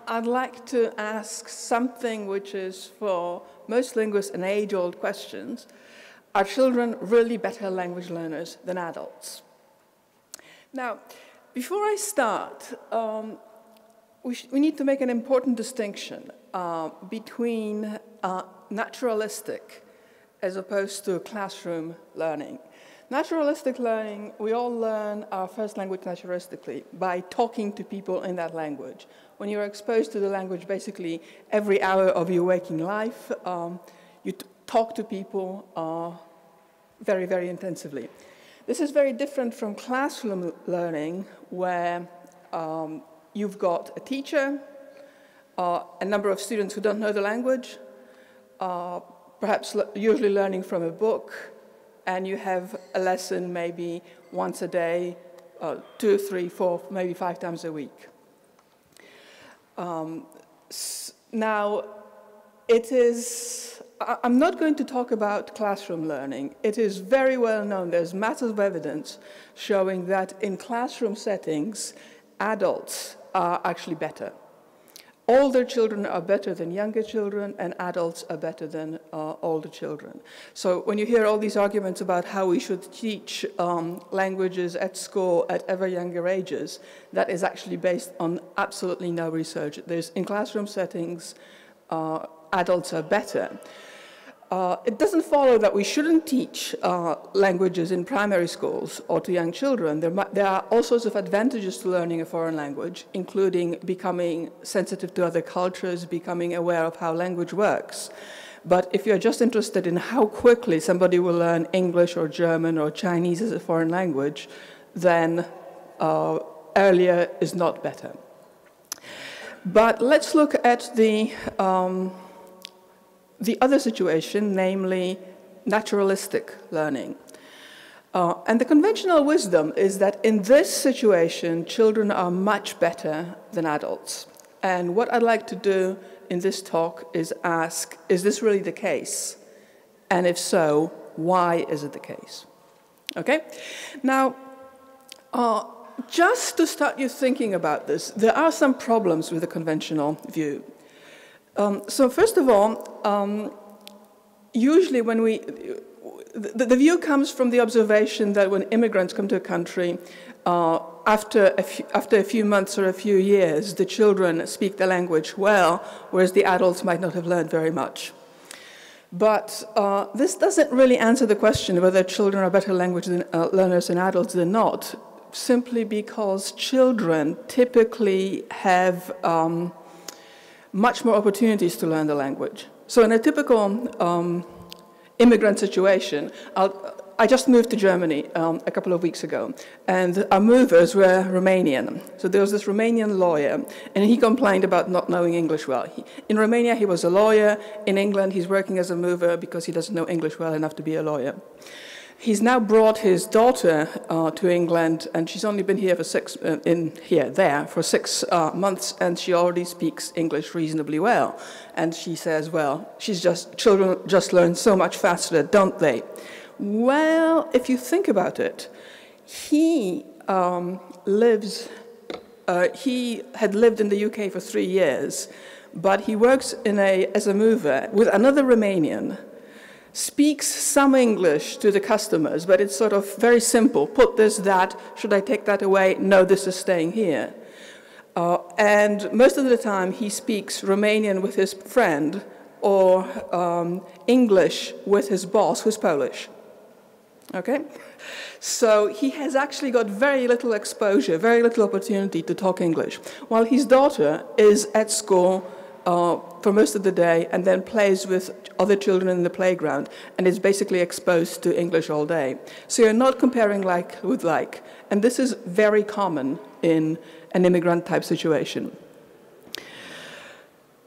I'd like to ask something which is for most linguists an age-old question. Are children really better language learners than adults? Now, before I start, we need to make an important distinction between naturalistic as opposed to classroom learning. Naturalistic learning, we all learn our first language naturalistically by talking to people in that language. When you're exposed to the language basically every hour of your waking life, you talk to people very, very intensively. This is very different from classroom learning where you've got a teacher, a number of students who don't know the language, perhaps usually learning from a book, and you have a lesson maybe once a day, 2, 3, 4, maybe 5 times a week. Now, I'm not going to talk about classroom learning. It is very well known, there's massive evidence showing that in classroom settings, adults are actually better. Older children are better than younger children, and adults are better than older children. So when you hear all these arguments about how we should teach languages at school at ever younger ages, that is actually based on absolutely no research. In classroom settings, adults are better. It doesn't follow that we shouldn't teach languages in primary schools or to young children. There are all sorts of advantages to learning a foreign language, including becoming sensitive to other cultures, becoming aware of how language works. But if you're just interested in how quickly somebody will learn English or German or Chinese as a foreign language, then earlier is not better. But let's look at the other situation, namely naturalistic learning. And the conventional wisdom is that in this situation, children are much better than adults. And what I'd like to do in this talk is ask, is this really the case? And if so, why is it the case? Okay? Now, just to start you thinking about this, there are some problems with the conventional view. So first of all, usually when the view comes from the observation that when immigrants come to a country, after a few months or a few years, the children speak the language well, whereas the adults might not have learned very much. But this doesn't really answer the question whether children are better language learners than adults than not, simply because children typically have much more opportunities to learn the language. So in a typical immigrant situation, I just moved to Germany a couple of weeks ago, and our movers were Romanian. So there was this Romanian lawyer, and he complained about not knowing English well. In Romania, he was a lawyer. In England, he's working as a mover because he doesn't know English well enough to be a lawyer. He's now brought his daughter to England, and she's only been here for 6 months, and she already speaks English reasonably well. And she says, well, children just learn so much faster, don't they? Well, if you think about it, he had lived in the UK for 3 years, but he works as a mover with another Romanian, speaks some English to the customers, but it's sort of very simple. Put this, that, should I take that away? No, this is staying here. And most of the time he speaks Romanian with his friend or English with his boss, who's Polish. Okay? So he has actually got very little exposure, very little opportunity to talk English, while his daughter is at school for most of the day and then plays with other children in the playground and is basically exposed to English all day. So you're not comparing like with like. And this is very common in an immigrant type situation.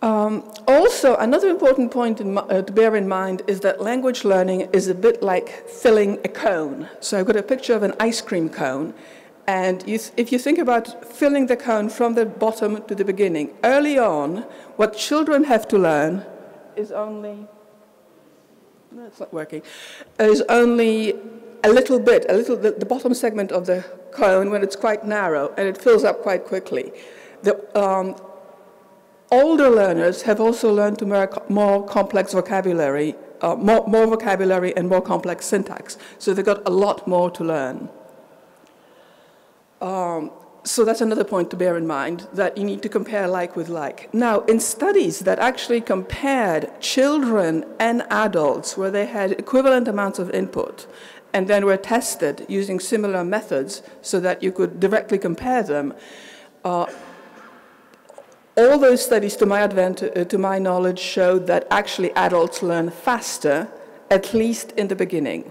Also, another important point to bear in mind is that language learning is a bit like filling a cone. So I've got a picture of an ice cream cone. And if you think about filling the cone from the bottom to the beginning, early on, what children have to learn is only no, it's not working, is only a little bit, the bottom segment of the cone when it's quite narrow, and it fills up quite quickly. The older learners have also learned to more complex vocabulary, more vocabulary and more complex syntax. So they've got a lot more to learn. So that's another point to bear in mind, that you need to compare like with like. Now, in studies that actually compared children and adults, where they had equivalent amounts of input, and then were tested using similar methods so that you could directly compare them, all those studies, to my knowledge, showed that actually adults learn faster, at least in the beginning.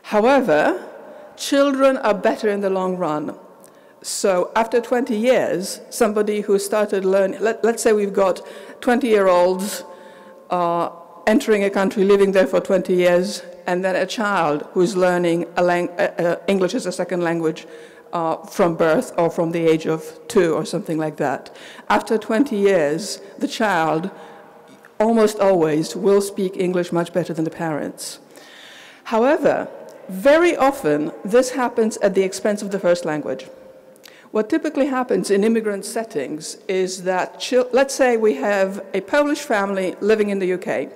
However, children are better in the long run. So after 20 years, somebody who started learning, let's say we've got 20-year-olds entering a country, living there for 20 years, and then a child who's learning English as a second language from birth or from the age of 2 or something like that. After 20 years, the child almost always will speak English much better than the parents. However, very often this happens at the expense of the first language. What typically happens in immigrant settings is that, let's say we have a Polish family living in the UK.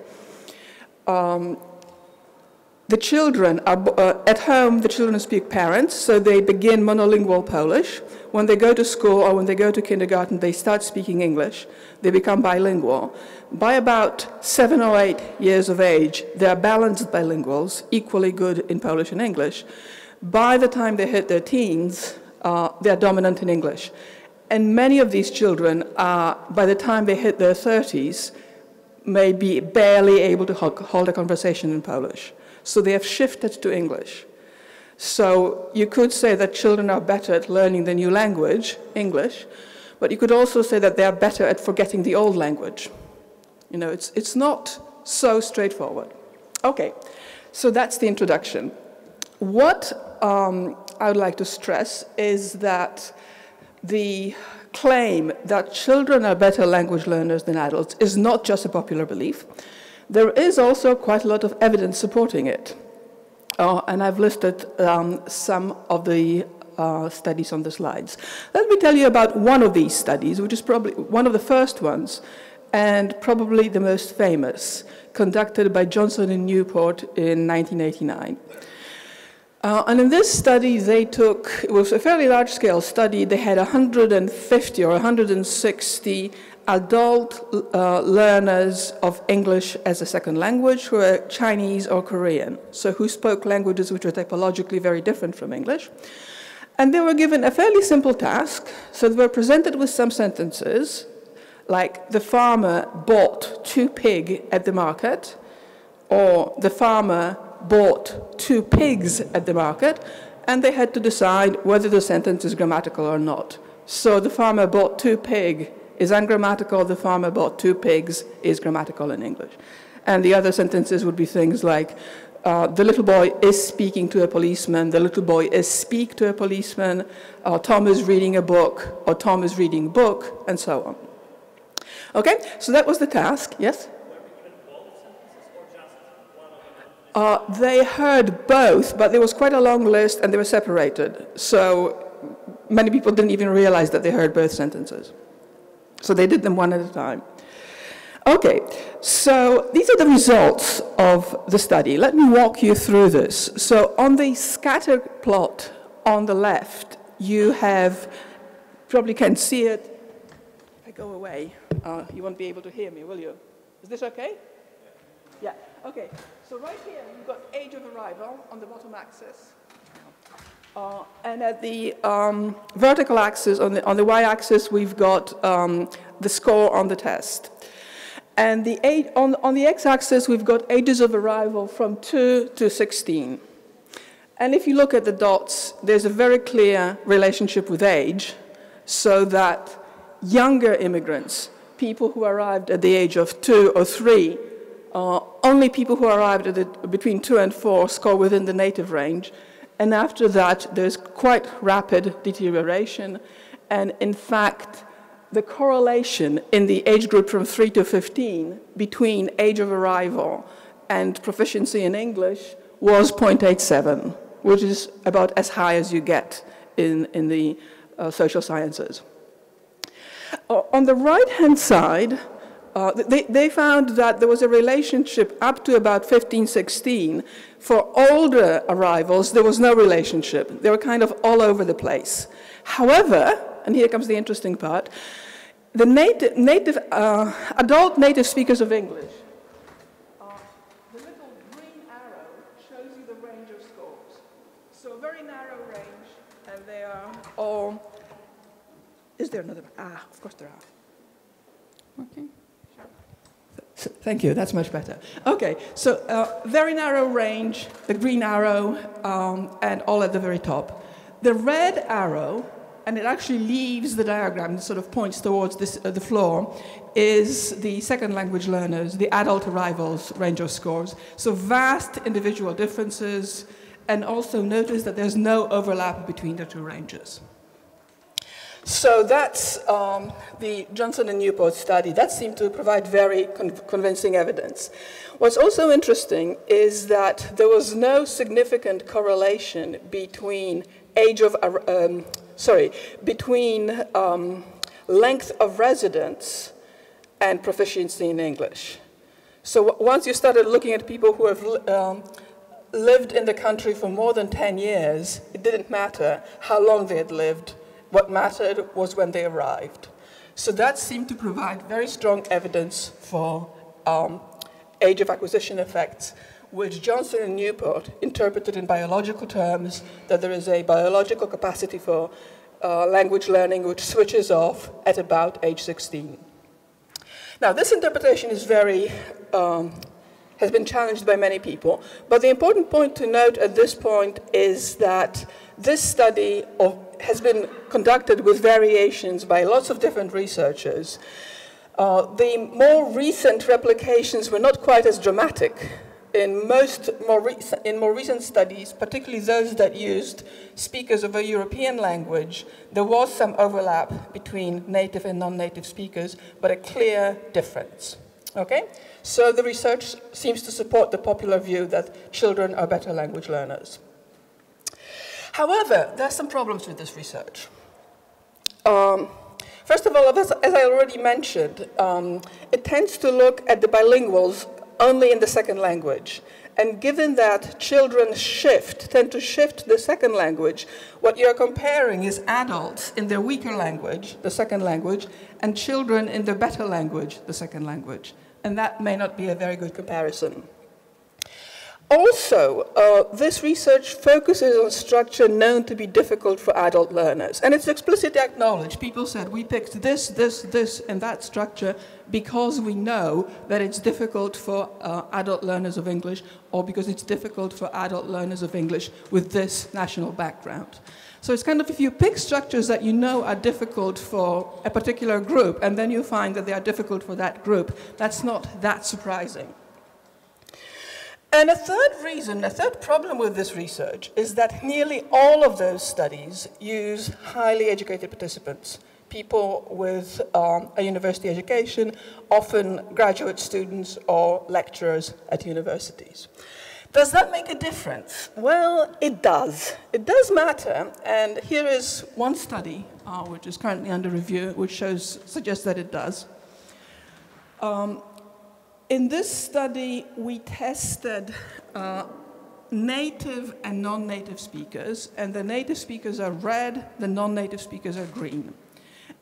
The children are, at home, the children speak parents, so they begin monolingual Polish. When they go to school or when they go to kindergarten, they start speaking English. They become bilingual. By about 7 or 8 years of age, they are balanced bilinguals, equally good in Polish and English. By the time they hit their teens, they are dominant in English. And many of these children are, by the time they hit their 30s, may be barely able to hold a conversation in Polish. So they have shifted to English. So you could say that children are better at learning the new language, English, but you could also say that they are better at forgetting the old language. You know, it's not so straightforward. Okay, so that's the introduction. What I would like to stress is that the claim that children are better language learners than adults is not just a popular belief. There is also quite a lot of evidence supporting it. And I've listed some of the studies on the slides. Let me tell you about one of these studies, which is probably one of the first ones, and probably the most famous, conducted by Johnson and Newport in 1989. And in this study, it was a fairly large-scale study. They had 150 or 160 adult learners of English as a second language who were Chinese or Korean, so who spoke languages which were typologically very different from English. And they were given a fairly simple task, so they were presented with some sentences, like the farmer bought 2 pigs at the market, or the farmer bought 2 pigs at the market, and they had to decide whether the sentence is grammatical or not. So the farmer bought 2 pigs is ungrammatical, the farmer bought 2 pigs is grammatical in English. And the other sentences would be things like, the little boy is speaking to a policeman, the little boy is speak to a policeman, Tom is reading a book, or Tom is reading a book, and so on. Okay, so that was the task, yes? They heard both, but there was quite a long list and they were separated. So many people didn't even realize that they heard both sentences. So they did them one at a time. Okay, so these are the results of the study. Let me walk you through this. So on the scatter plot on the left, you have, probably can see it. If I go away, you won't be able to hear me, will you? Is this okay? Yeah, okay. So right here, you've got age of arrival on the bottom axis. And at the vertical axis, on the y-axis, we've got the score on the test. And on the x-axis, we've got ages of arrival from 2 to 16. And if you look at the dots, there's a very clear relationship with age, so that younger immigrants, people who arrived at the age of 2 or 3, only people who arrived at between 2 and 4 score within the native range. And after that, there's quite rapid deterioration. And in fact, the correlation in the age group from 3 to 15 between age of arrival and proficiency in English was 0.87, which is about as high as you get in the social sciences. On the right-hand side, they found that there was a relationship up to about 15, 16. For older arrivals, there was no relationship. They were kind of all over the place. However, and here comes the interesting part, the adult native speakers of English, the little green arrow shows you the range of scores. So a very narrow range, and they are all, is there another? Ah, of course there are. Okay. Thank you, that's much better. Okay, so very narrow range, the green arrow, and all at the very top. The red arrow, and it actually leaves the diagram, sort of points towards this, the floor, is the second language learners, the adult arrivals range of scores. So vast individual differences, and also notice that there's no overlap between the two ranges. So that's the Johnson and Newport study. That seemed to provide very convincing evidence. What's also interesting is that there was no significant correlation between length of residence and proficiency in English. So once you started looking at people who have lived in the country for more than 10 years, it didn't matter how long they had lived. What mattered was when they arrived. So that seemed to provide very strong evidence for age of acquisition effects, which Johnson and Newport interpreted in biological terms, that there is a biological capacity for language learning which switches off at about age 16. Now, this interpretation is has been challenged by many people, but the important point to note at this point is that this study has been conducted with variations by lots of different researchers. The more recent replications were not quite as dramatic. In more recent studies, particularly those that used speakers of a European language, there was some overlap between native and non-native speakers, but a clear difference. Okay? So the research seems to support the popular view that children are better language learners. However, there are some problems with this research. First of all, as I already mentioned, it tends to look at the bilinguals only in the second language. And given that children tend to shift to the second language, what you're comparing is adults in their weaker language, the second language, and children in their better language, the second language. And that may not be a very good comparison. Also, this research focuses on structure known to be difficult for adult learners. And it's explicitly acknowledged. People said, we picked this, and that structure because we know that it's difficult for adult learners of English, or because it's difficult for adult learners of English with this national background. So it's kind of, if you pick structures that you know are difficult for a particular group, and then you find that they are difficult for that group, that's not that surprising. And a third problem with this research is that nearly all of those studies use highly educated participants, people with a university education, often graduate students or lecturers at universities. Does that make a difference? Well, it does. It does matter, and here is one study, which is currently under review, which suggests that it does. In this study, we tested native and non-native speakers, and the native speakers are red, the non-native speakers are green.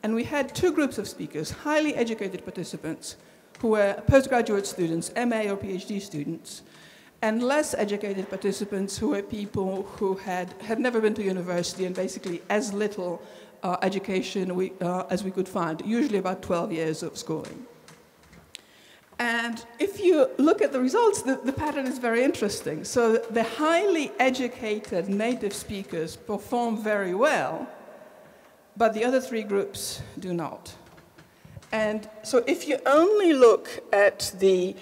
And we had two groups of speakers, highly educated participants, who were postgraduate students, MA or PhD students, and less educated participants who were people who had never been to university and basically as little education as we could find, usually about 12 years of schooling. And if you look at the results, the pattern is very interesting. So the highly educated native speakers perform very well, but the other three groups do not. And so if you only look at the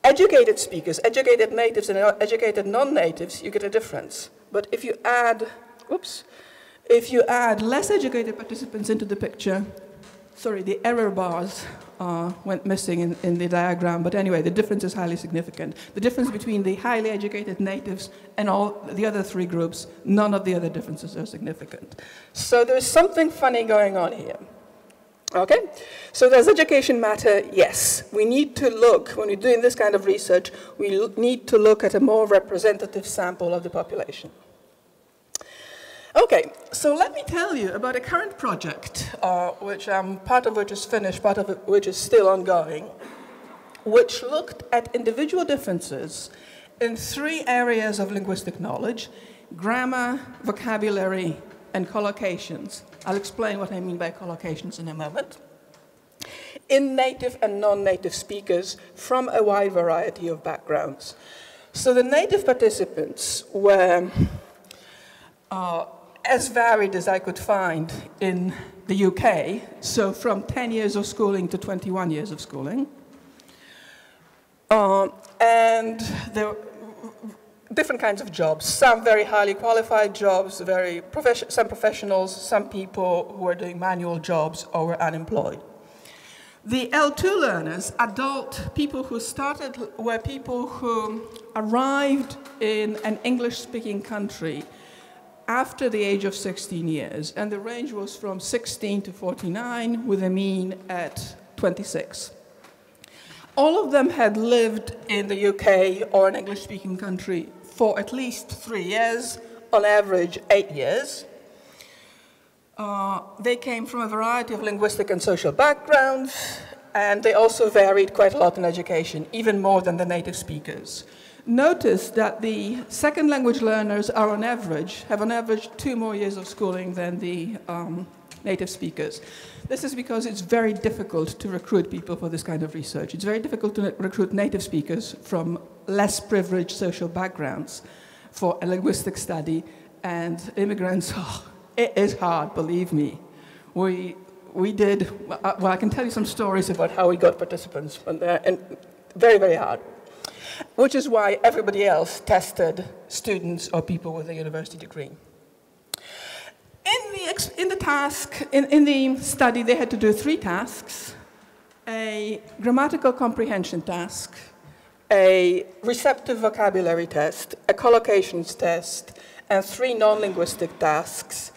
educated speakers, educated natives and educated non-natives, you get a difference. But if you add less educated participants into the picture, sorry, the error bars went missing in the diagram, but anyway, the difference is highly significant. The difference between the highly educated natives and all the other three groups, none of the other differences are significant. So there's something funny going on here. Okay, so does education matter? Yes. We need to look, when we're doing this kind of research, we need to look at a more representative sample of the population. Okay, so let me tell you about a current project, which part of which is finished, part of it which is still ongoing, which looked at individual differences in three areas of linguistic knowledge: grammar, vocabulary, and collocations. I'll explain what I mean by collocations in a moment. In native and non-native speakers from a wide variety of backgrounds. So the native participants were as varied as I could find in the UK, so from 10 years of schooling to 21 years of schooling. And there were different kinds of jobs, some very highly qualified jobs, some professionals, some people who were doing manual jobs or were unemployed. The L2 learners, adult people who started, were people who arrived in an English-speaking country after the age of 16 years, and the range was from 16 to 49, with a mean at 26. All of them had lived in the UK or an English-speaking country for at least 3 years, on average 8 years. They came from a variety of linguistic and social backgrounds, and they also varied quite a lot in education, even more than the native speakers. Notice that the second language learners are have on average 2 more years of schooling than the native speakers. This is because it's very difficult to recruit people for this kind of research. It's very difficult to recruit native speakers from less privileged social backgrounds for a linguistic study, and immigrants, it is hard, believe me. We did, well, I can tell you some stories about how we got participants, and very, very hard. Which is why everybody else tested students or people with a university degree. In the study, they had to do 3 tasks: a grammatical comprehension task, a receptive vocabulary test, a collocations test, and 3 non-linguistic tasks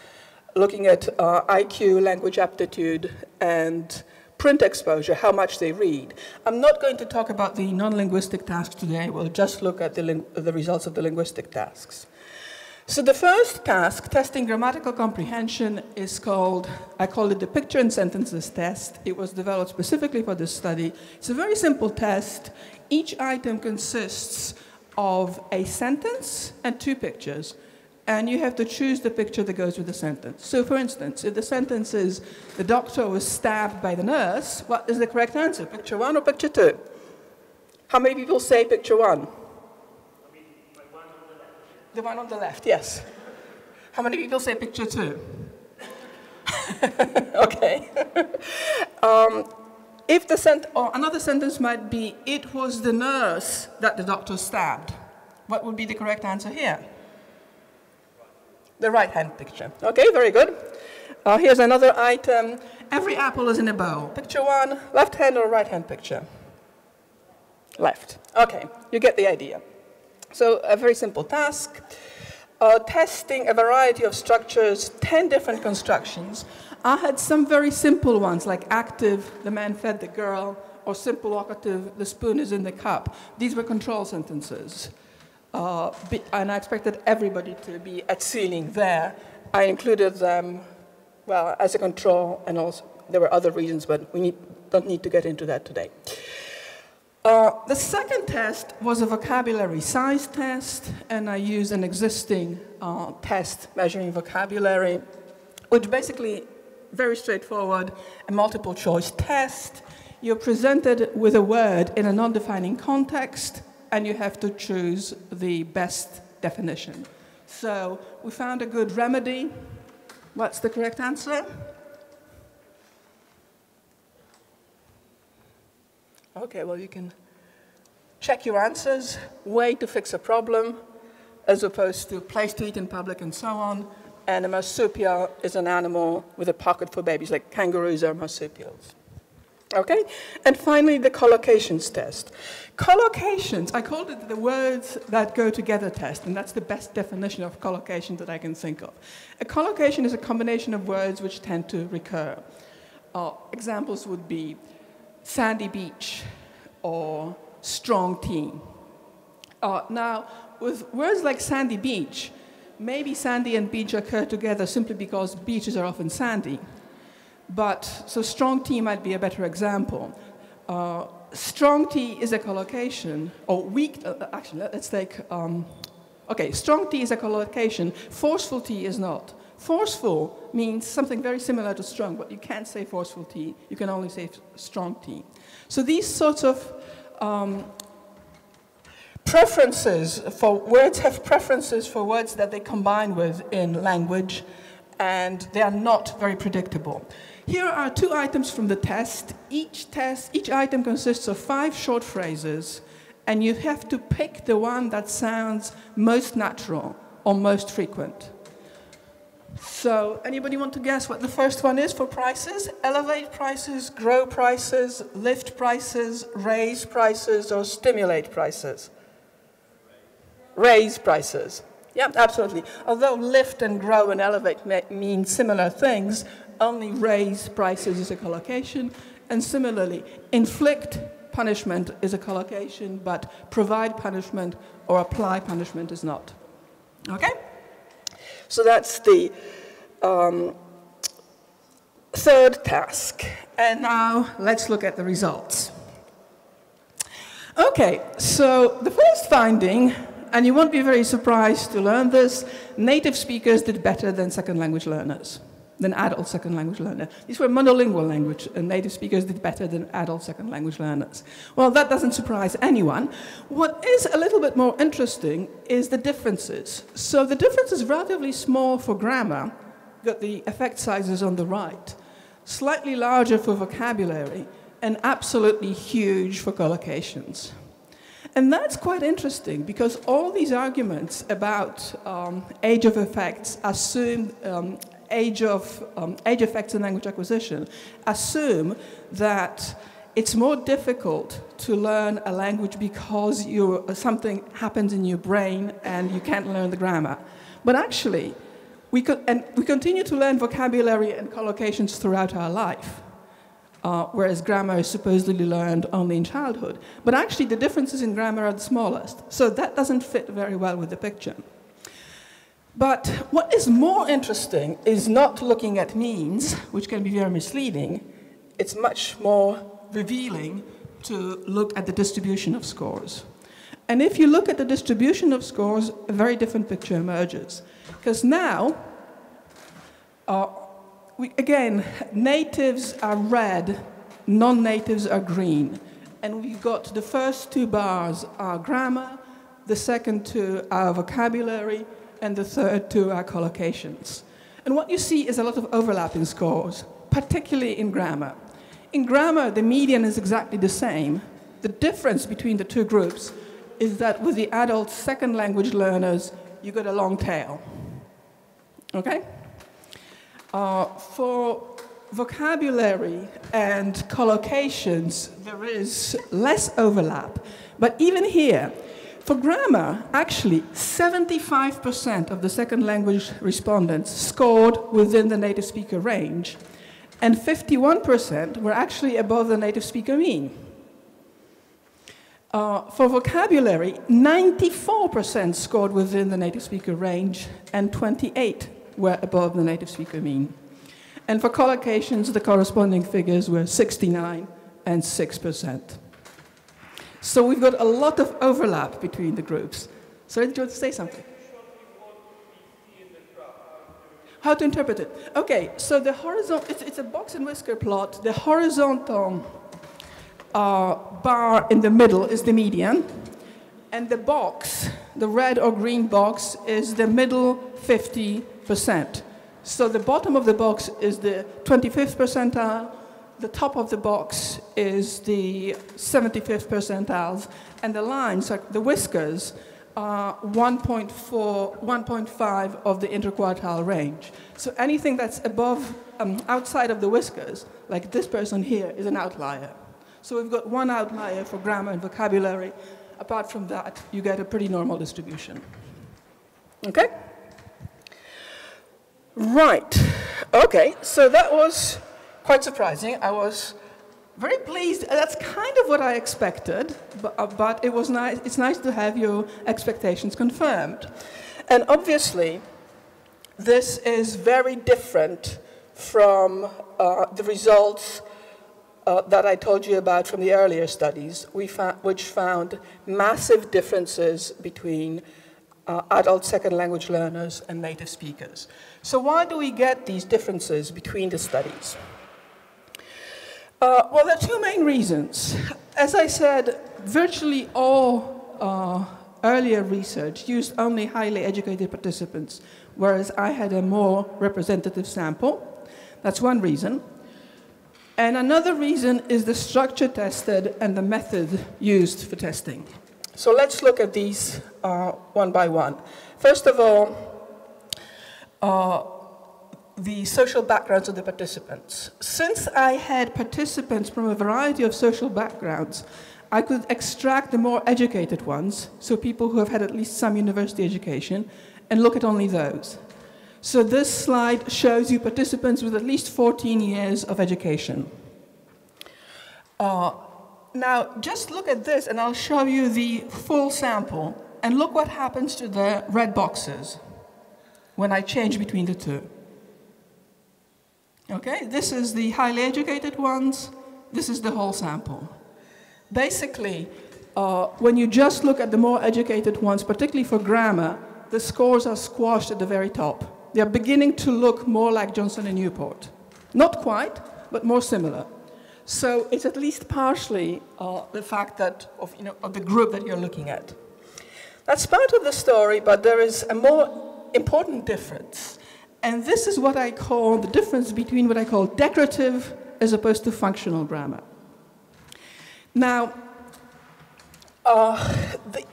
looking at IQ, language aptitude, and print exposure, how much they read. I'm not going to talk about the non-linguistic tasks today. We'll just look at the results of the linguistic tasks. So the first task, testing grammatical comprehension, is called, I call it the picture and sentences test. It was developed specifically for this study. It's a very simple test. Each item consists of a sentence and 2 pictures. And you have to choose the picture that goes with the sentence. So for instance, if the sentence is, the doctor was stabbed by the nurse, what is the correct answer? Picture 1 or picture 2? How many people say picture 1? The one on the left, yes. How many people say picture 2? Okay. If or another sentence might be, it was the nurse that the doctor stabbed. What would be the correct answer here? The right-hand picture. Okay, very good. Here's another item. Every apple is in a bowl. Picture 1, left-hand or right-hand picture? Left. Okay, you get the idea. So a very simple task. Testing a variety of structures, 10 different constructions. I had some very simple ones, like active, the man fed the girl, or simple locative, the spoon is in the cup. These were control sentences. And I expected everybody to be at ceiling there. I included them, well, as a control, and also there were other reasons, but we don't need to get into that today. The second test was a vocabulary size test, and I used an existing test measuring vocabulary, which basically, very straightforward, a multiple choice test. You're presented with a word in a non-defining context, and you have to choose the best definition. So we found a good remedy. What's the correct answer? Okay, well, you can check your answers, way to fix a problem, as opposed to place to eat in public and so on. and a marsupial is an animal with a pocket for babies, like kangaroos are marsupials. Okay? And finally, the collocations test. Collocations, I called it the words that go together test, and that's the best definition of collocation that I can think of. A collocation is a combination of words which tend to recur. Examples would be sandy beach or strong tea. Now, with words like sandy beach, maybe sandy and beach occur together simply because beaches are often sandy. So strong tea might be a better example. Strong tea is a collocation, or weak, actually, let's take, okay, strong tea is a collocation, forceful tea is not. Forceful means something very similar to strong, but you can't say forceful tea, you can only say strong tea. So these sorts of preferences for words have preferences for words that they combine with in language, and they are not very predictable. Here are 2 items from the test. Each item consists of 5 short phrases, and you have to pick the one that sounds most natural or most frequent. So, anybody want to guess what the first one is for prices? Elevate prices, grow prices, lift prices, raise prices, or stimulate prices? Raise prices. Yeah, absolutely. Although lift and grow and elevate mean similar things, only raise prices is a collocation, and similarly, inflict punishment is a collocation, but provide punishment or apply punishment is not. Okay? So that's the third task. And now let's look at the results. Okay, so the first finding, and you won't be very surprised to learn this, native speakers did better than second language learners, than adult second language learners. These were monolingual language, and native speakers did better than adult second language learners. Well, that doesn't surprise anyone. What is a little bit more interesting is the differences. So the difference is relatively small for grammar, got the effect sizes on the right, slightly larger for vocabulary, and absolutely huge for collocations. And that's quite interesting because all these arguments about age of effects assume age effects in language acquisition assume that it's more difficult to learn a language because something happens in your brain and you can't learn the grammar. But actually, we continue to learn vocabulary and collocations throughout our life. Whereas grammar is supposedly learned only in childhood. But actually, the differences in grammar are the smallest, so that doesn't fit very well with the picture. But what is more interesting is not looking at means, which can be very misleading. It's much more revealing to look at the distribution of scores. And if you look at the distribution of scores, a very different picture emerges. Because now, again, natives are red, non-natives are green. And we've got the first 2 bars are grammar, the second 2 are vocabulary, and the third 2 are collocations. And what you see is a lot of overlap in scores, particularly in grammar. In grammar, the median is exactly the same. The difference between the 2 groups is that with the adult second language learners, you got a long tail. Okay? For vocabulary and collocations, there is less overlap. But even here, for grammar, actually, 75% of the second language respondents scored within the native speaker range, and 51% were actually above the native speaker mean. For vocabulary, 94% scored within the native speaker range, and 28% were above the native speaker mean. And for collocations, the corresponding figures were 69% and 6%. So we've got a lot of overlap between the groups. Sorry, did you want to say something? How to interpret it? Okay, so the horizontal, it's a box and whisker plot. The horizontal bar in the middle is the median, and the box, the red or green box, is the middle 50%. So the bottom of the box is the 25th percentile, the top of the box is the 75th percentiles, and the lines, the whiskers, 1.5 of the interquartile range. So anything that's above, outside of the whiskers, like this person here, is an outlier. So we've got one outlier for grammar and vocabulary. Apart from that, you get a pretty normal distribution. Okay? Right. Okay, so that was quite surprising. I was very pleased. That's kind of what I expected, but it was nice. It's nice to have your expectations confirmed. And obviously, this is very different from the results that I told you about from the earlier studies, which found massive differences between adult second language learners and native speakers. So why do we get these differences between the studies? Well, there are two main reasons. As I said, virtually all earlier research used only highly educated participants, whereas I had a more representative sample. That's one reason. And another reason is the structure tested and the method used for testing. So let's look at these one by one. First of all, the social backgrounds of the participants. Since I had participants from a variety of social backgrounds, I could extract the more educated ones, so people who have had at least some university education, and look at only those. So this slide shows you participants with at least 14 years of education. Now, just look at this, and I'll show you the full sample, and look what happens to the red boxes when I change between the two. Okay, this is the highly educated ones, this is the whole sample. Basically, when you just look at the more educated ones, particularly for grammar, the scores are squashed at the very top. They are beginning to look more like Johnson and Newport. Not quite, but more similar. So it's at least partially the fact that of the group that you're looking at. That's part of the story, but there is a more important difference. And this is what I call the difference between what I call decorative as opposed to functional grammar. Now,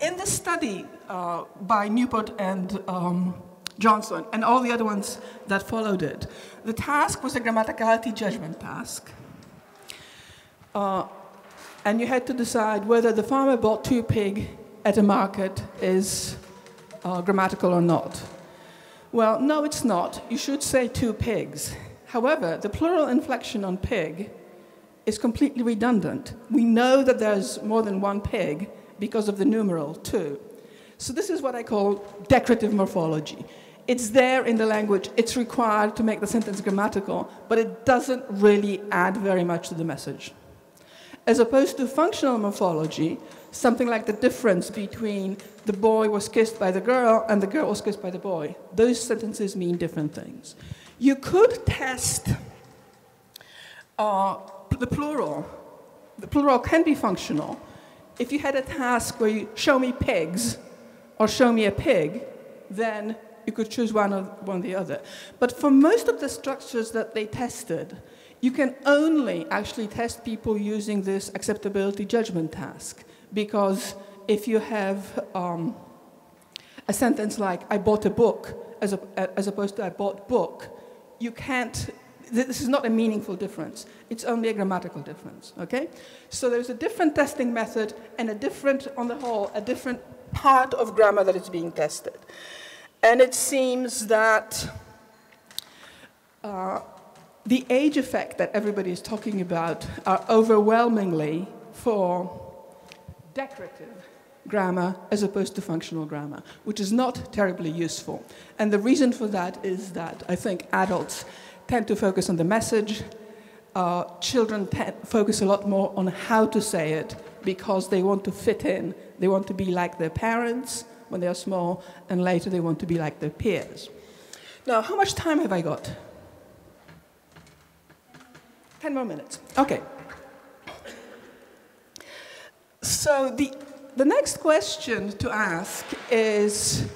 in the study by Newport and Johnson and all the other ones that followed it, the task was a grammaticality judgment task. And you had to decide whether the farmer bought 2 pigs at a market is grammatical or not. Well, no, it's not. You should say 2 pigs. However, the plural inflection on pig is completely redundant. We know that there's more than 1 pig because of the numeral 2. So this is what I call decorative morphology. It's there in the language. It's required to make the sentence grammatical, but it doesn't really add very much to the message. As opposed to functional morphology, something like the difference between the boy was kissed by the girl and the girl was kissed by the boy. Those sentences mean different things. You could test the plural. The plural can be functional. If you had a task where you show me pigs or show me a pig, then you could choose one or the other. But for most of the structures that they tested, you can only actually test people using this acceptability judgment task, because if you have a sentence like, I bought a book, as opposed to I bought book, you can't, this is not a meaningful difference. It's only a grammatical difference, okay? So there's a different testing method and a different, on the whole, a different part of grammar that is being tested. And it seems that the age effect that everybody is talking about are overwhelmingly for decorative grammar as opposed to functional grammar, which is not terribly useful. And the reason for that is that I think adults tend to focus on the message. Children focus a lot more on how to say it because they want to fit in. They want to be like their parents when they are small, and later they want to be like their peers. Now, how much time have I got? 10 more minutes. Okay. So the next question to ask is,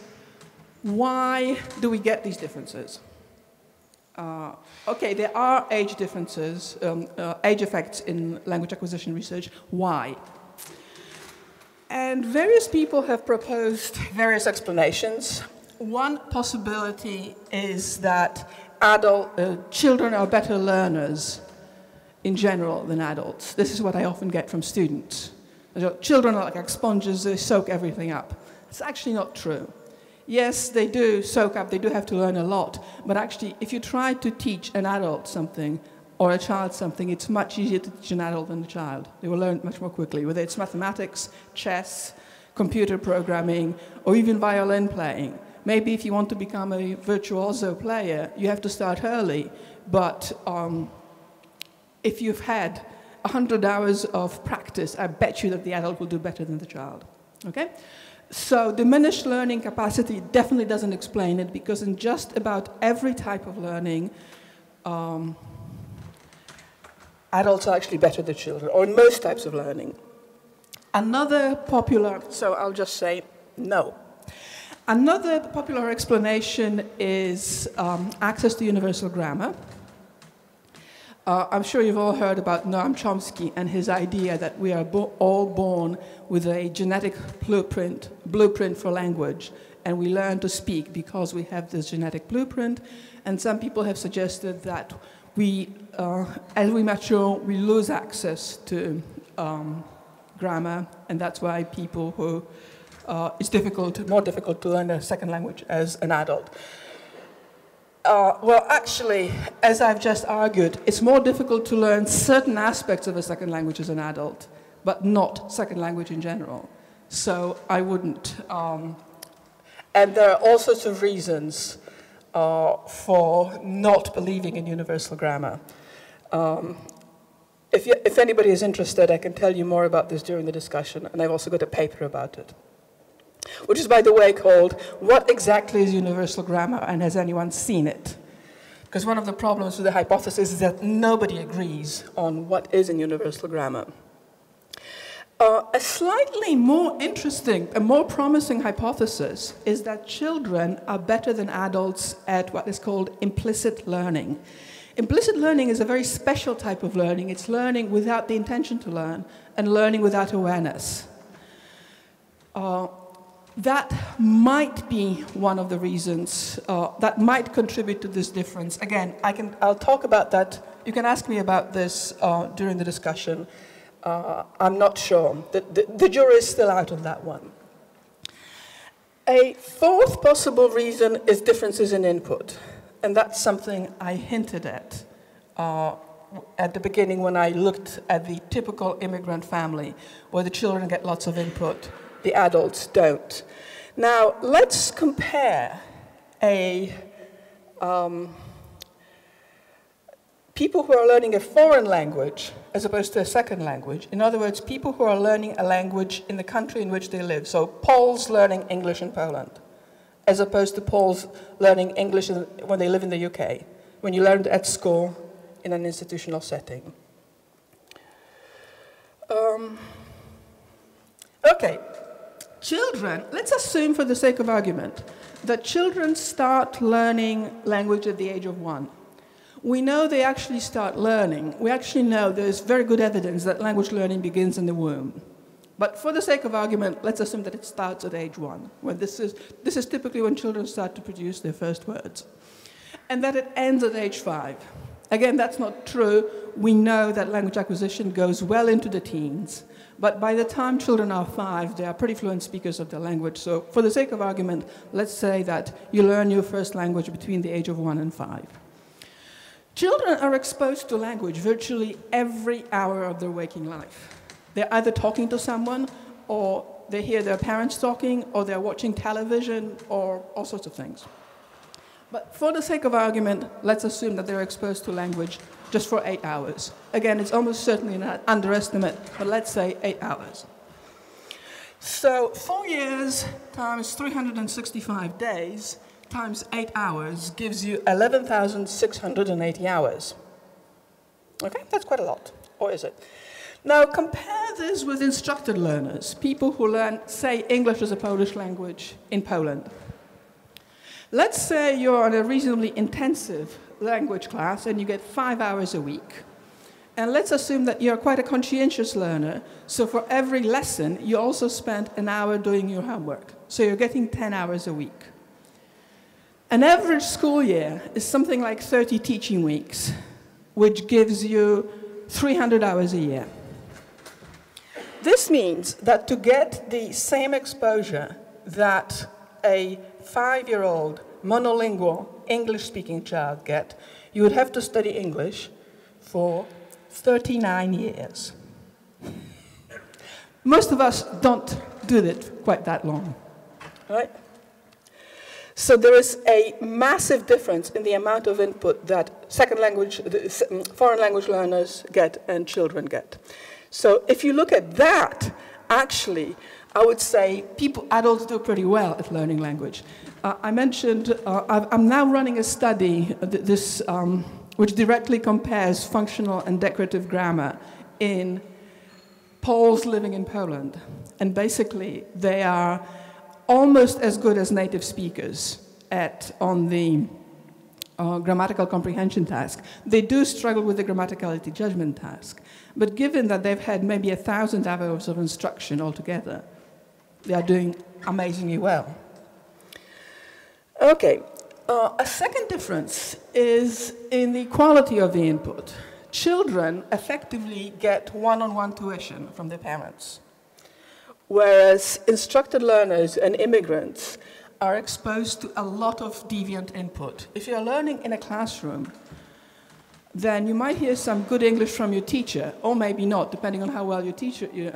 why do we get these differences? Okay, there are age differences, age effects in language acquisition research. Why? And various people have proposed various explanations. One possibility is that children are better learners in general than adults. This is what I often get from students. Children are like sponges, they soak everything up. It's actually not true. Yes, they do soak up, they do have to learn a lot, but actually if you try to teach an adult something or a child something, it's much easier to teach an adult than a child. They will learn much more quickly, whether it's mathematics, chess, computer programming, or even violin playing. Maybe if you want to become a virtuoso player, you have to start early, but if you've had 100 hours of practice, I bet you that the adult will do better than the child, okay? So diminished learning capacity definitely doesn't explain it, because in just about every type of learning, adults are actually better than children, or in most types of learning. Another popular, so I'll just say no. Another popular explanation is access to universal grammar. I'm sure you've all heard about Noam Chomsky and his idea that we are all born with a genetic blueprint for language, and we learn to speak because we have this genetic blueprint. And some people have suggested that as we mature, we lose access to grammar, and that's why people who it's more difficult to learn a second language as an adult. Well, actually, as I've just argued, it's more difficult to learn certain aspects of a second language as an adult, but not second language in general. So I wouldn't. And there are all sorts of reasons for not believing in universal grammar. If anybody is interested, I can tell you more about this during the discussion, and I've also got a paper about it, which is, by the way, called "What Exactly is Universal Grammar, and Has Anyone Seen It?" Because one of the problems with the hypothesis is that nobody agrees on what is in universal grammar. A slightly more interesting and more promising hypothesis is that children are better than adults at what is called implicit learning. Implicit learning is a very special type of learning. It's learning without the intention to learn and learning without awareness. That might be one of the reasons that might contribute to this difference. Again, I'll talk about that. You can ask me about this during the discussion. I'm not sure. The jury is still out on that one. A fourth possible reason is differences in input. And that's something I hinted at the beginning when I looked at the typical immigrant family, where the children get lots of input, the adults don't. Now, let's compare people who are learning a foreign language as opposed to a second language. In other words, people who are learning a language in the country in which they live. So Poles learning English in Poland, as opposed to Poles learning English when they live in the UK, when you learned at school in an institutional setting. Okay, children, let's assume for the sake of argument that children start learning language at the age of 1. We know they actually start learning. We actually know there's very good evidence that language learning begins in the womb. But for the sake of argument, let's assume that it starts at age 1, when this is typically when children start to produce their first words, and that it ends at age 5. Again, that's not true. We know that language acquisition goes well into the teens, but by the time children are 5, they are pretty fluent speakers of the language. So for the sake of argument, let's say that you learn your first language between the age of 1 and 5. Children are exposed to language virtually every hour of their waking life. They're either talking to someone, or they hear their parents talking, or they're watching television, or all sorts of things. But for the sake of argument, let's assume that they're exposed to language just for 8 hours. Again, it's almost certainly an underestimate, but let's say 8 hours. So 4 years times 365 days times 8 hours gives you 11,680 hours. Okay, that's quite a lot, or is it? Now compare this with instructed learners, people who learn, say, English as a Polish language in Poland. Let's say you're on a reasonably intensive language class and you get 5 hours a week. And let's assume that you're quite a conscientious learner, so for every lesson, you also spend an hour doing your homework. So you're getting 10 hours a week. An average school year is something like 30 teaching weeks, which gives you 300 hours a year. This means that to get the same exposure that a 5-year-old monolingual English-speaking child gets, you would have to study English for 39 years. Most of us don't do it quite that long, right? So there is a massive difference in the amount of input that foreign language learners get and children get. So if you look at that, actually, I would say adults do pretty well at learning language. I mentioned, I'm now running a study which directly compares functional and decorative grammar in Poles living in Poland. And basically, they are almost as good as native speakers on the grammatical comprehension task. They do struggle with the grammaticality judgment task. But given that they've had maybe 1,000 hours of instruction altogether, they are doing amazingly well. Okay, a second difference is in the quality of the input. Children effectively get one-on-one tuition from their parents, whereas instructed learners and immigrants are exposed to a lot of deviant input. If you're learning in a classroom, then you might hear some good English from your teacher, or maybe not, depending on how well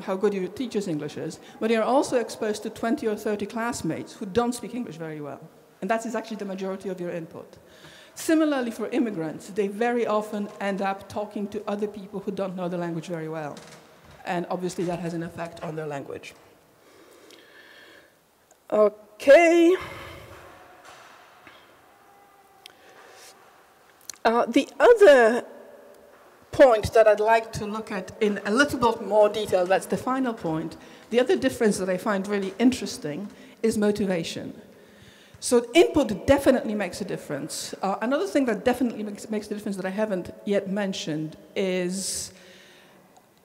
how good your teacher's English is. But you're also exposed to 20 or 30 classmates who don't speak English very well. And that is actually the majority of your input. Similarly for immigrants, they very often end up talking to other people who don't know the language very well. And obviously that has an effect on their language. Okay. The other point that I'd like to look at in a little bit more detail, that's the final point, the other difference that I find really interesting is motivation. So input definitely makes a difference. Another thing that definitely makes a difference that I haven't yet mentioned is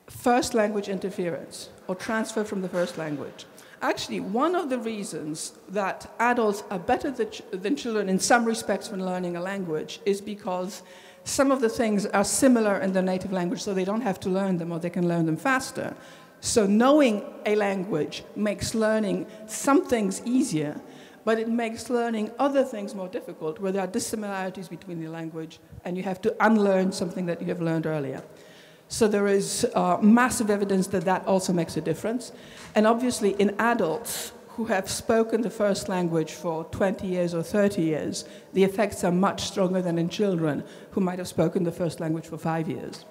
first language interference, or transfer from the first language. Actually, one of the reasons that adults are better than children in some respects when learning a language is because some of the things are similar in their native language, so they don't have to learn them, or they can learn them faster. So knowing a language makes learning some things easier, but it makes learning other things more difficult, where there are dissimilarities between the language, and you have to unlearn something that you have learned earlier. So there is massive evidence that that also makes a difference. And obviously, in adults who have spoken the first language for 20 years or 30 years, the effects are much stronger than in children who might have spoken the first language for 5 years.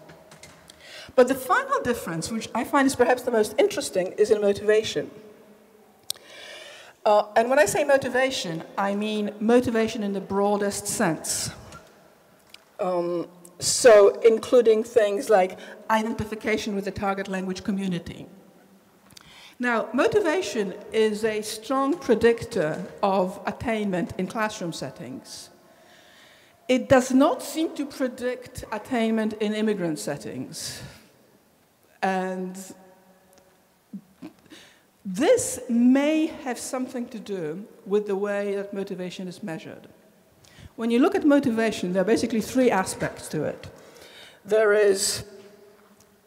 But the final difference, which I find is perhaps the most interesting, is in motivation. And when I say motivation, I mean motivation in the broadest sense. So including things like identification with the target language community. Now, motivation is a strong predictor of attainment in classroom settings. It does not seem to predict attainment in immigrant settings. And this may have something to do with the way that motivation is measured. When you look at motivation, there are basically 3 aspects to it. There is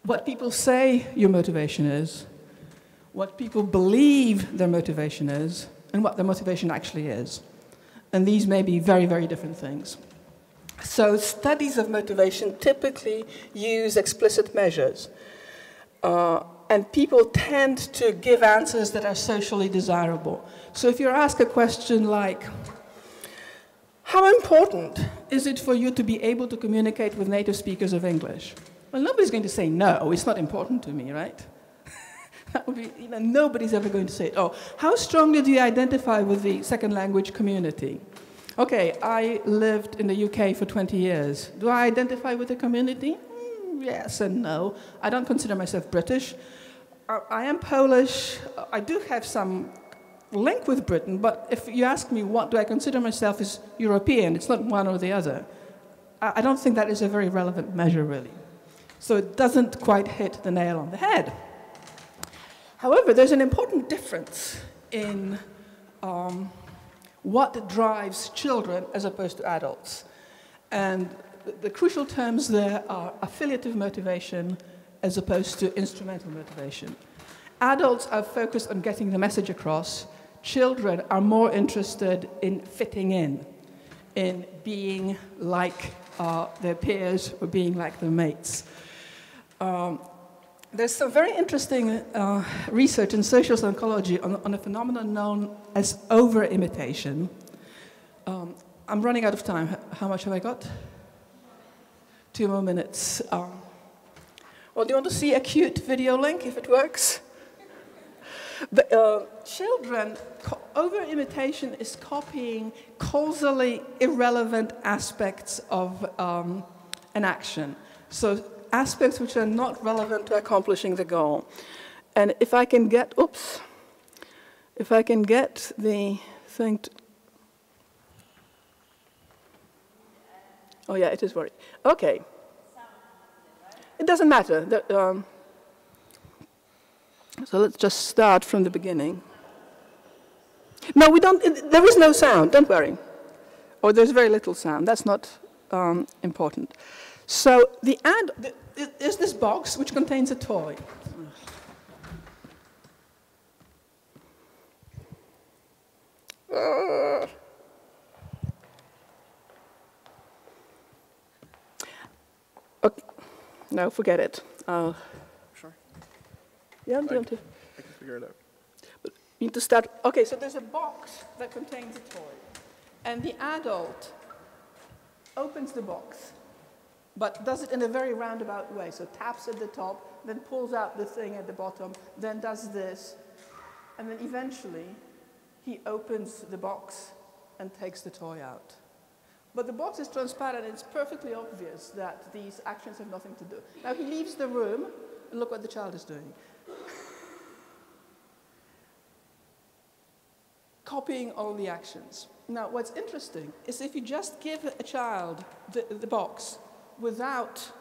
what people say your motivation is, what people believe their motivation is, and what their motivation actually is. And these may be very, very different things. So studies of motivation typically use explicit measures. And people tend to give answers that are socially desirable. So if you're asked a question like, how important is it for you to be able to communicate with native speakers of English? Well, nobody's going to say, no, it's not important to me, right? That would be, nobody's ever going to say it. Oh, how strongly do you identify with the second language community? Okay, I lived in the UK for 20 years. Do I identify with the community? Yes and no. I don't consider myself British. I am Polish. I do have some link with Britain, but if you ask me what do I consider myself as European, it's not one or the other. I don't think that is a very relevant measure, really. So it doesn't quite hit the nail on the head. However, there's an important difference in what drives children as opposed to adults. And the crucial terms there are affiliative motivation as opposed to instrumental motivation. Adults are focused on getting the message across. Children are more interested in fitting in being like their peers or being like their mates. There's some very interesting research in social psychology on a phenomenon known as over-imitation. I'm running out of time. How much have I got? 2 more minutes. Well, do you want to see a cute video link, if it works? Children, over-imitation is copying causally irrelevant aspects of an action. So aspects which are not relevant to accomplishing the goal. And if I can get, if I can get the thing to, oh yeah, it is working. Okay. It doesn't matter. So let's just start from the beginning. No, we don't, there is no sound, don't worry. Or there's very little sound, that's not important. So there's this box which contains a toy. Okay. No, forget it. Sure. Yeah, I can figure it out. But you need to start. Okay, so there's a box that contains a toy. And the adult opens the box, but does it in a very roundabout way. So taps at the top, then pulls out the thing at the bottom, then does this. And then eventually, he opens the box and takes the toy out. But the box is transparent, and it's perfectly obvious that these actions have nothing to do. Now he leaves the room, and look what the child is doing. Copying all the actions. Now, what's interesting is if you just give a child the box without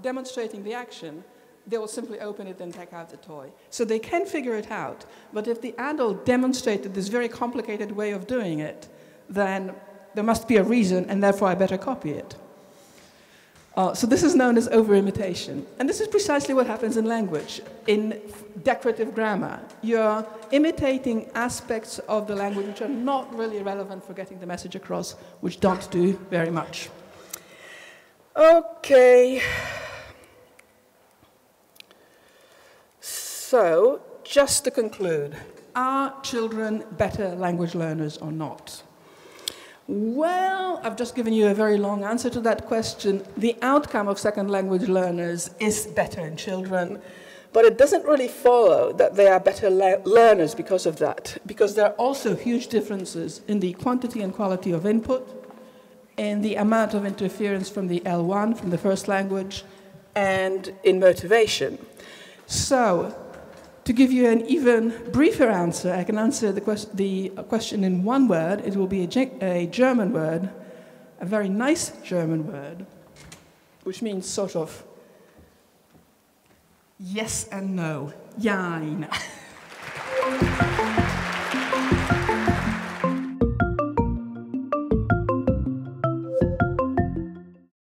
demonstrating the action, they will simply open it and take out the toy. So they can figure it out. But if the adult demonstrated this very complicated way of doing it, then there must be a reason, and therefore I better copy it. So this is known as over-imitation. And this is precisely what happens in language. In decorative grammar, you're imitating aspects of the language which are not really relevant for getting the message across, which don't do very much. Okay. So, just to conclude, are children better language learners or not? Well, I've just given you a very long answer to that question. The outcome of second language learners is better in children, but it doesn't really follow that they are better learners because of that, because there are also huge differences in the quantity and quality of input, in the amount of interference from the L1, from the first language, and in motivation. So, to give you an even briefer answer, I can answer the question in one word. It will be a German word, a very nice German word, which means sort of yes and no. Jein.